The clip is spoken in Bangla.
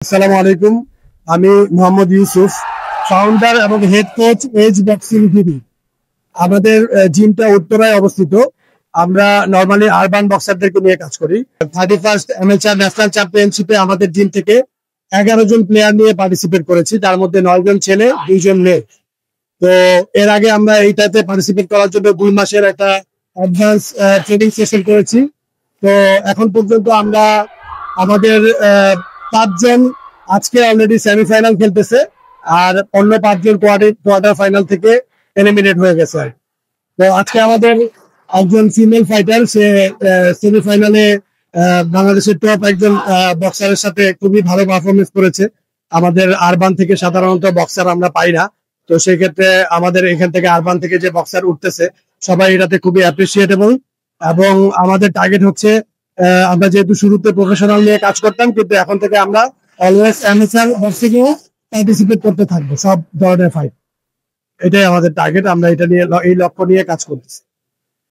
আসসালামু আলাইকুম। আমি মোহাম্মদ ইউসুফ, ফাউন্ডার এবং head coach edge boxing GB. আমাদের জিমটা উত্তরায় অবস্থিত। আমরা নর্মালি আরবান বক্সারদেরকে নিয়ে কাজ করি। 31st অ্যামেচার ন্যাশনাল চ্যাম্পিয়নশিপে আমাদের জিম থেকে 11 জন প্লেয়ার নিয়ে পার্টিসিপেট করেছি, তার মধ্যে 9 জন ছেলে, 2 জন মেয়ে। তো এর আগে আমরা এইটাতে পার্টিসিপেট করার জন্য 2 মাসের একটা অ্যাডভান্স ট্রেনিং সেশন করেছি। তো এখন পর্যন্ত আমরা আমাদের 5 জন আজকে অলরেডি সেমিফাইনাল খেলতেছে, আর অন্য 5 জন কোয়ার্টার ফাইনাল থেকে এলিমিনেট হয়ে গেছে। তো আজকে আমাদের একজন ফিমেল ফাইটার, সে সেমিফাইনালে বাংলাদেশের টপ একজন বক্সারের সাথে খুবই ভালো পারফরমেন্স করেছে। আমাদের আরবান থেকে সাধারণত বক্সার আমরা পাই না, তো সেই ক্ষেত্রে আমাদের এখান থেকে আরবান থেকে যে বক্সার উঠতেছে সবাই এটাতে খুবই অ্যাপ্রিসিয়েটেবল। এবং আমাদের টার্গেট হচ্ছে, আমরা যেহেতু শুরুতে প্রফেশনাল নিয়ে কাজ করতাম, কিন্তু এখন থেকে আমরা অলওয়েজ অ্যামেচার বক্সিং এ পার্টিসিপেট করতে থাকবো, সব ধরনের ফাইট। এটাই আমাদের টার্গেট, আমরা এটা নিয়ে এই লক্ষ্য নিয়ে কাজ করতেছি।